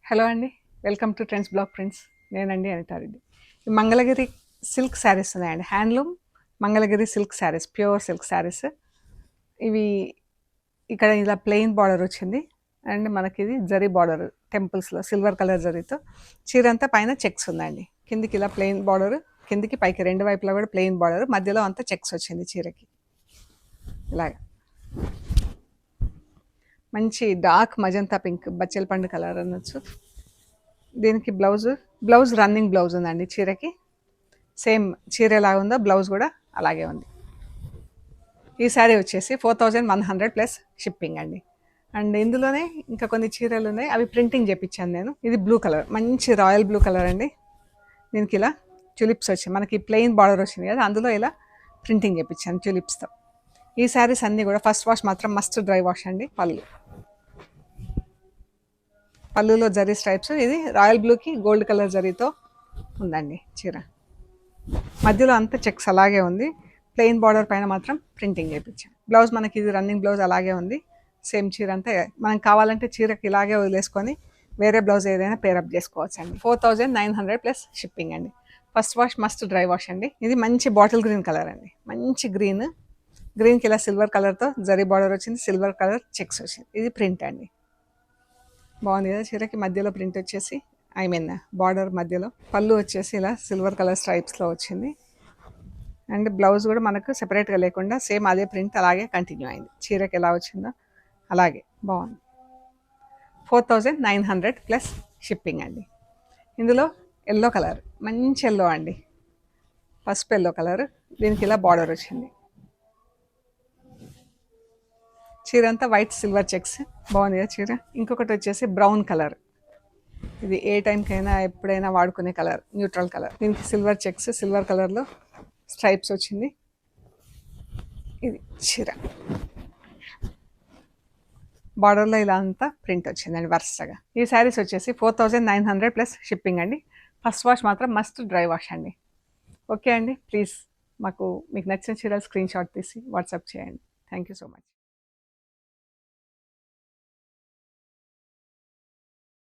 Hello అండి. Welcome to trends blog prints. నేనండి అనితారెడ్డి. ఈ మంగళగిరి సిల్క్ శారీస్ ఉన్నాయండి. Handloom Mangalagiri silk saris, pure silk saris. ఇవి ఇక్కడ ఇలా ప్లెయిన్ బార్డర్ వచ్చింది అండ్ మనకి ఇది జరీ బార్డర్ టెంపుల్స్లో సిల్వర్ కలర్ జరీతో. చీరంతా పైన చెక్స్ ఉందండి. కిందికి ఇలా ప్లెయిన్ బార్డర్, కిందికి పైకి రెండు వైపులా కూడా ప్లెయిన్ బార్డర్, మధ్యలో అంతా చెక్స్ వచ్చింది చీరకి. ఇలాగా మంచి డార్క్ మజంతా పింక్, బచ్చెల పండు కలర్ అనొచ్చు. దీనికి బ్లౌజ్ రన్నింగ్ బ్లౌజ్ ఉందండి చీరకి. సేమ్ చీర ఎలా ఉందో బ్లౌజ్ కూడా అలాగే ఉంది. ఈ శారీ వచ్చేసి 4100 ప్లస్ షిప్పింగ్ అండి. అండ్ ఇందులోనే ఇంకా కొన్ని చీరలు ఉన్నాయి, అవి ప్రింటింగ్ చేయించాను నేను. ఇది బ్లూ కలర్, మంచి రాయల్ బ్లూ కలర్ అండి. దీనికి ఇలా ట్యూలిప్స్ వచ్చాయి, మనకి ప్లెయిన్ బార్డర్ వచ్చింది కదా, అందులో ఇలా ప్రింటింగ్ చేయించాను ట్యూలిప్స్తో. ఈ శారీస్ అన్నీ కూడా ఫస్ట్ వాష్ మాత్రం మస్ట్ డ్రై వాష్ అండి. పళ్ళులో జరీ స్ట్రైప్స్, ఇది రాయల్ బ్లూకి గోల్డ్ కలర్ జరీతో ఉందండి చీర. మధ్యలో అంతా చెక్స్ అలాగే ఉంది, ప్లెయిన్ బార్డర్ పైన మాత్రం ప్రింటింగ్ చేయించాం. బ్లౌజ్ మనకి ఇది రన్నింగ్ బ్లౌజ్ అలాగే ఉంది. సేమ్ చీర అంతా మనం కావాలంటే చీరకి ఇలాగే వదిలేసుకొని వేరే బ్లౌజ్ ఏదైనా పేరప్ చేసుకోవచ్చు అండి. 4900 ప్లస్ షిప్పింగ్ అండి. First wash must dry wash అండి. ఇది మంచి బాటిల్ గ్రీన్ కలర్ అండి, మంచి గ్రీన్కి ఇలా సిల్వర్ కలర్తో జరీ బార్డర్ వచ్చింది, సిల్వర్ కలర్ చెక్స్ వచ్చింది. ఇది ప్రింట్ అండి, బాగుంది కదా. చీరకి మధ్యలో ప్రింట్ వచ్చేసి బార్డర్ మధ్యలో, పళ్ళు వచ్చేసి ఇలా సిల్వర్ కలర్ స్ట్రైప్స్లో వచ్చింది. అండ్ బ్లౌజ్ కూడా మనకు సెపరేట్గా లేకుండా సేమ్ అదే ప్రింట్ అలాగే కంటిన్యూ అయింది. చీరకి ఎలా వచ్చిందో అలాగే బాగుంది. 4900 ప్లస్ షిప్పింగ్ అండి. ఇందులో ఎల్లో కలర్, మంచి ఎల్లో అండి, పసుపు ఎల్లో కలర్. దీనికి ఇలా బార్డర్ వచ్చింది. చీర అంతా వైట్ సిల్వర్ చెక్స్, బాగుంది కదా చీర. ఇంకొకటి వచ్చేసి బ్రౌన్ కలర్, ఇది ఏ టైంకైనా ఎప్పుడైనా వాడుకునే కలర్, న్యూట్రల్ కలర్. దీనికి సిల్వర్ చెక్స్, సిల్వర్ కలర్లో స్ట్రైప్స్ వచ్చింది. ఇది చీర బార్డర్లో ఇలా అంతా ప్రింట్ వచ్చిందండి వరుసగా. ఈ శారీస్ వచ్చేసి 4900 ప్లస్ షిప్పింగ్ అండి. ఫస్ట్ వాష్ మాత్రం మస్ట్ డ్రై వాష్ అండి. ఓకే అండి, ప్లీజ్ మీకు నచ్చిన చీరలు స్క్రీన్ షాట్ తీసి వాట్సాప్ చేయండి. Thank you so much.